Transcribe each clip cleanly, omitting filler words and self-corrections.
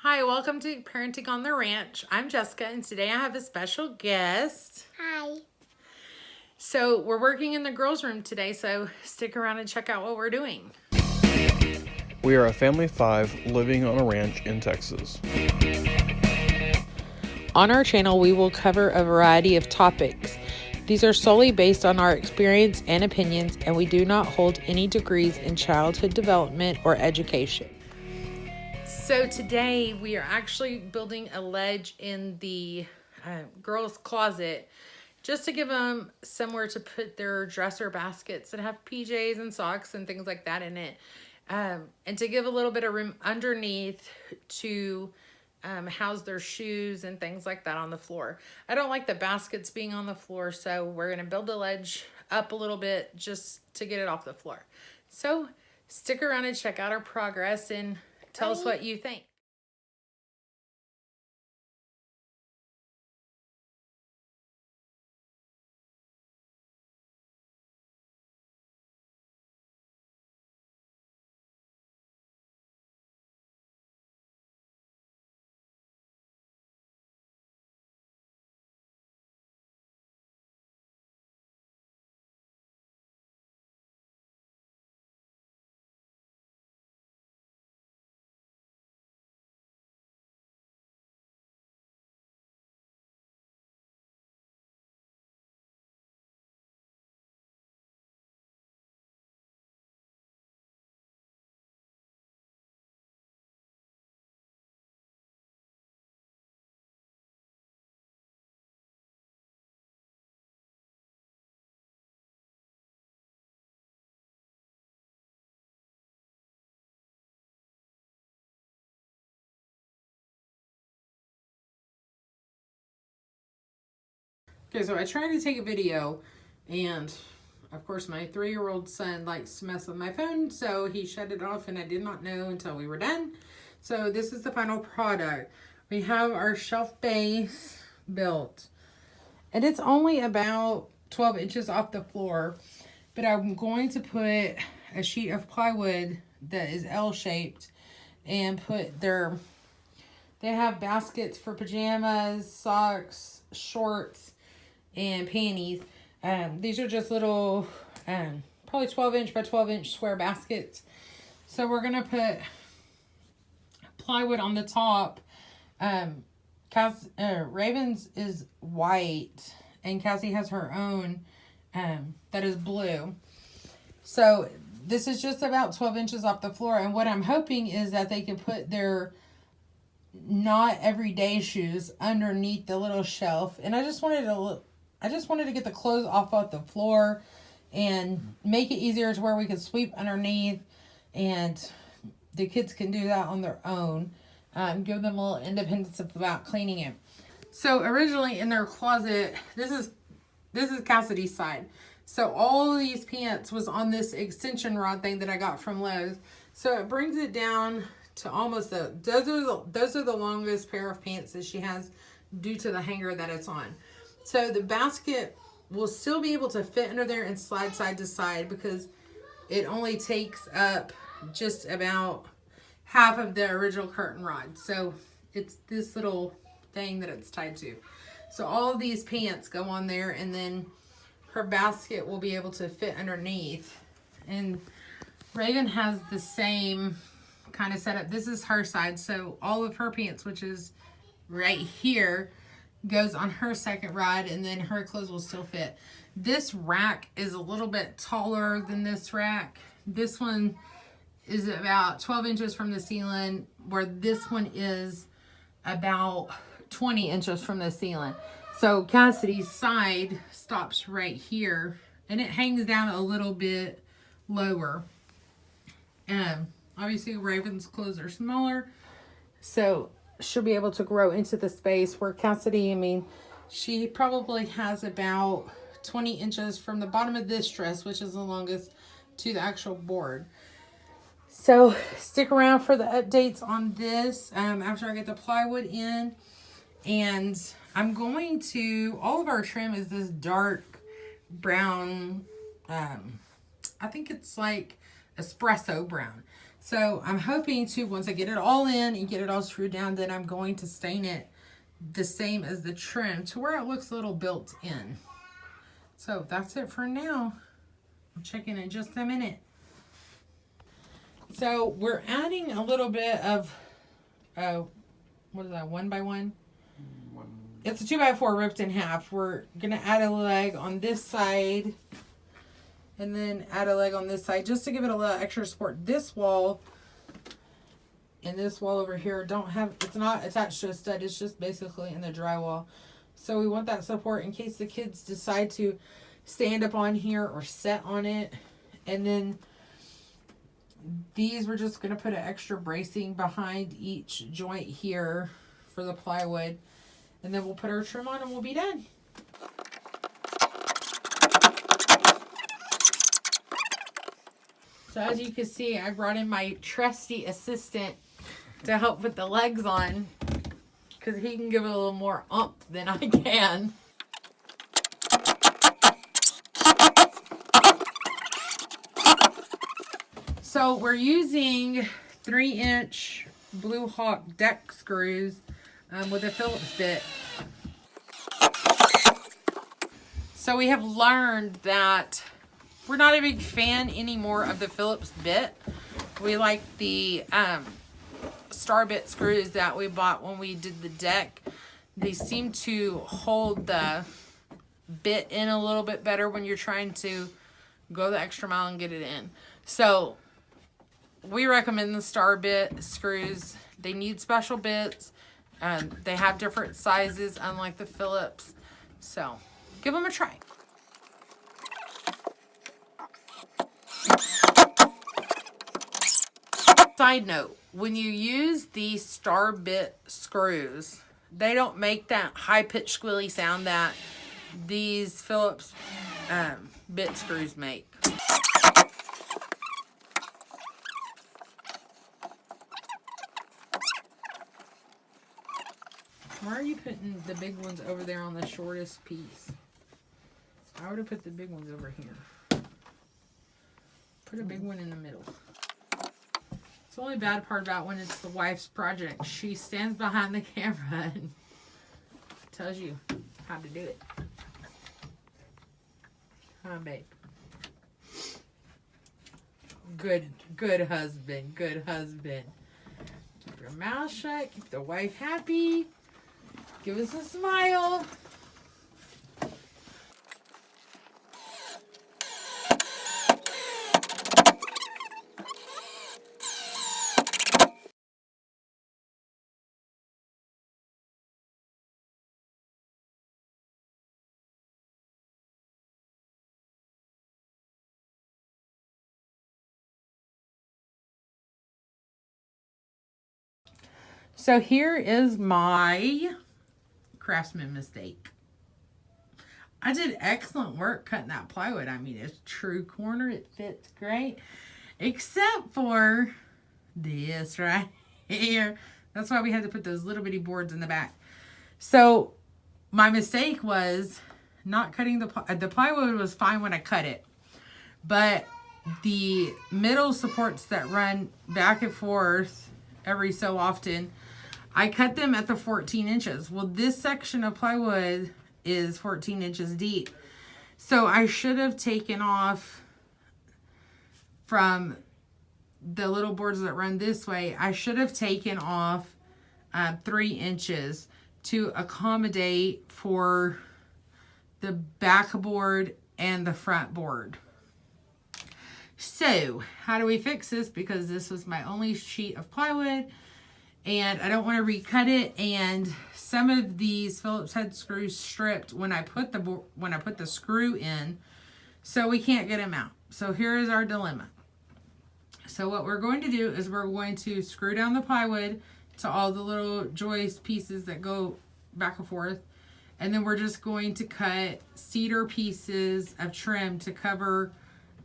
Hi, welcome to Parenting on the Ranch. I'm Jessica, and today I have a special guest. Hi. So we're working in the girls' room today, so stick around and check out what we're doing. We are a family of 5 living on a ranch in Texas. On our channel, we will cover a variety of topics. These are solely based on our experience and opinions, and we do not hold any degrees in childhood development or education. So today we are actually building a ledge in the girls' closet just to give them somewhere to put their dresser baskets that have PJs and socks and things like that in it. And to give a little bit of room underneath to house their shoes and things like that on the floor. I don't like the baskets being on the floor, so we're going to build the ledge up a little bit just to get it off the floor. So stick around and check out our progress and tell us what you think. Okay, so I tried to take a video, and of course my 3-year-old son likes to mess with my phone, so he shut it off and I did not know until we were done. So this is the final product. We have our shelf base built, and it's only about 12 inches off the floor, but I'm going to put a sheet of plywood that is L-shaped and put they have baskets for pajamas, socks, shorts, and panties. These are just little probably 12-inch by 12-inch square baskets. So we're gonna put plywood on the top. Raven's is white and Cassie has her own that is blue. So this is just about 12 inches off the floor, and what I'm hoping is that they can put their not everyday shoes underneath the little shelf. And I just wanted to get the clothes off the floor and make it easier to where we could sweep underneath, and the kids can do that on their own. Give them a little independence about cleaning it. So originally in their closet, this is Cassidy's side. So all of these pants was on this extension rod thing that I got from Lowe's. So it brings it down to almost those are the longest pair of pants that she has due to the hanger that it's on. So the basket will still be able to fit under there and slide side to side because it only takes up just about half of the original curtain rod. So it's this little thing that it's tied to. So all of these pants go on there, and then her basket will be able to fit underneath. And Raven has the same kind of setup. This is her side, so all of her pants, which is right here, goes on her second rod, and then her clothes will still fit. This rack is a little bit taller than this rack. This one is about 12 inches from the ceiling, where this one is about 20 inches from the ceiling. So Cassidy's side stops right here, and it hangs down a little bit lower. Obviously Raven's clothes are smaller, so she'll be able to grow into the space where Cassidy, she probably has about 20 inches from the bottom of this dress, which is the longest, to the actual board. So stick around for the updates on this after I get the plywood in. And I'm going to, all of our trim is this dark brown, I think it's like espresso brown. So I'm hoping to, once I get it all in and get it all screwed down, then I'm going to stain it the same as the trim to where it looks a little built in. So that's it for now. I'll check in just a minute. So we're adding a little bit of, what is that, 1x1? It's a 2x4 ripped in half. We're going to add a leg on this side and then add a leg on this side just to give it a little extra support. This wall and this wall over here it's not attached to a stud. It's just basically in the drywall. So we want that support in case the kids decide to stand up on here or set on it. And then these, we're just going to put an extra bracing behind each joint here for the plywood. And then we'll put our trim on and we'll be done. So as you can see, I brought in my trusty assistant to help put the legs on because he can give it a little more oomph than I can. So we're using 3-inch Blue Hawk deck screws with a Phillips bit. So we have learned that we're not a big fan anymore of the Phillips bit. We like the star bit screws that we bought when we did the deck. They seem to hold the bit in a little bit better when you're trying to go the extra mile and get it in. So we recommend the star bit screws. They need special bits. They have different sizes, unlike the Phillips. So give them a try. Side note, when you use these star bit screws, they don't make that high-pitched squealy sound that these Phillips bit screws make. Why are you putting the big ones over there on the shortest piece? I would have put the big ones over here. Put a big one in the middle. It's the only bad part about when it's the wife's project. She stands behind the camera and tells you how to do it. Huh, babe? Good husband. Good husband. Keep your mouth shut. Keep the wife happy. Give us a smile. So here is my Craftsman mistake. I did excellent work cutting that plywood. I mean, it's true corner. It fits great. Except for this right here. That's why we had to put those little bitty boards in the back. So my mistake was not cutting the plywood was fine when I cut it. But the middle supports that run back and forth every so often, I cut them at the 14 inches. Well, this section of plywood is 14 inches deep. So I should have taken off from the little boards that run this way. I should have taken off 3 inches to accommodate for the back board and the front board. So how do we fix this? Because this was my only sheet of plywood and I don't want to recut it. And some of these Phillips head screws stripped when I put the screw in, so we can't get them out. So here is our dilemma. So what we're going to do is we're going to screw down the plywood to all the little joist pieces that go back and forth. And then we're just going to cut cedar pieces of trim to cover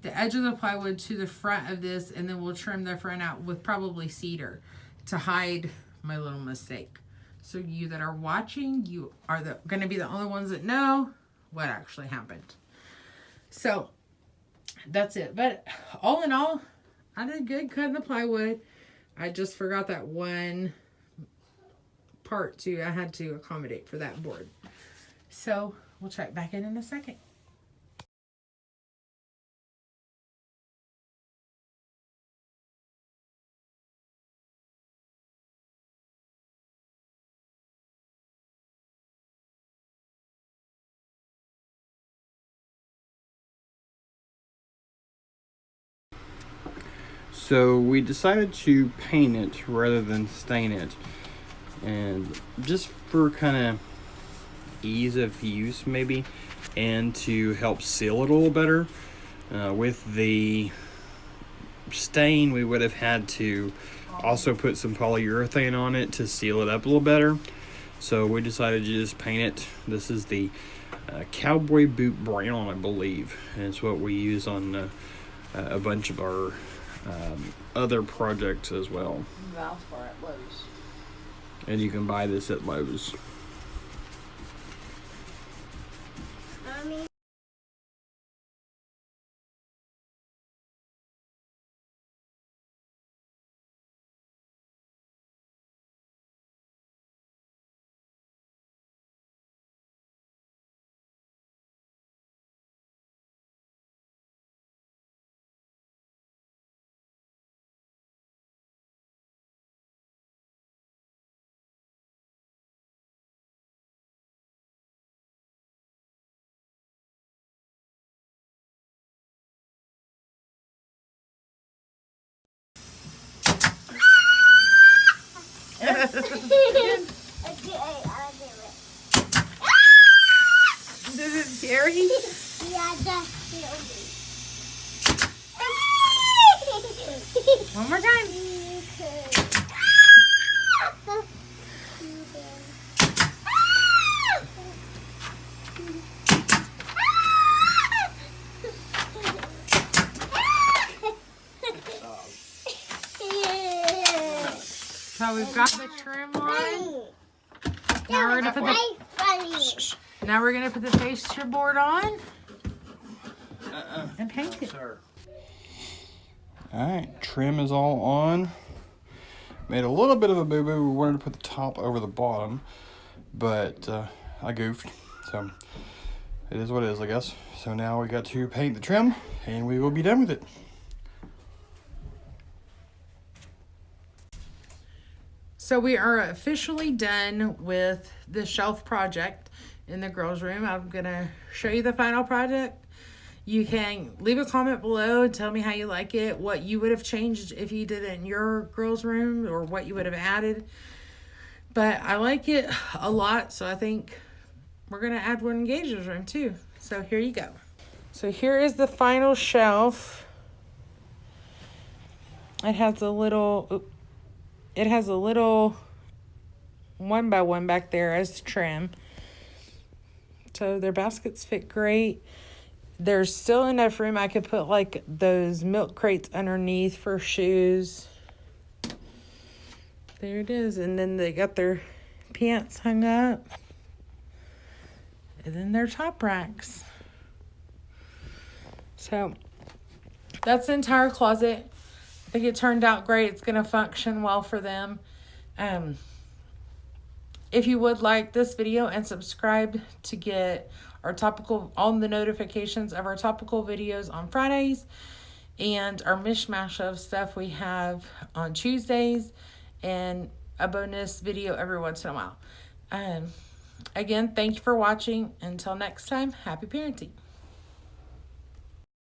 the edge of the plywood to the front of this, and then we'll trim the front out with probably cedar to hide my little mistake. So you that are watching, you are going to be the only ones that know what actually happened. So that's it. But all in all, I did good cutting the plywood. I just forgot that one part too. I had to accommodate for that board. So we'll check back in a second. So we decided to paint it rather than stain it, and just for kind of ease of use maybe, and to help seal it a little better. With the stain, we would have had to also put some polyurethane on it to seal it up a little better. So we decided to just paint it. This is the cowboy boot brown, I believe, and it's what we use on a bunch of our other projects as well. Valspar at Lowe's. And you can buy this at Lowe's. Did it scare you? Yeah, definitely. One more time. So we've got the trim on. Now we're gonna put the fascia board on and paint it. Alright, trim is all on. Made a little bit of a boo-boo. We wanted to put the top over the bottom, but I goofed. So it is what it is, I guess. So now we got to paint the trim, and we will be done with it. So we are officially done with the shelf project in the girls' room. I'm gonna show you the final project. You can leave a comment below and tell me how you like it, what you would have changed if you did it in your girls' room, or what you would have added. But I like it a lot, so I think we're gonna add one in Gage's room too. So here you go. So here is the final shelf. It has a little 1x1 back there as trim. So their baskets fit great. There's still enough room. I could put like those milk crates underneath for shoes. There it is. And then they got their pants hung up. And then their top racks. So that's the entire closet. I think it turned out great. It's going to function well for them. If you would like this video and subscribe to get our topical, all the notifications of our topical videos on Fridays, and our mishmash of stuff we have on Tuesdays, and a bonus video every once in a while. Again, thank you for watching. Until next time, happy parenting.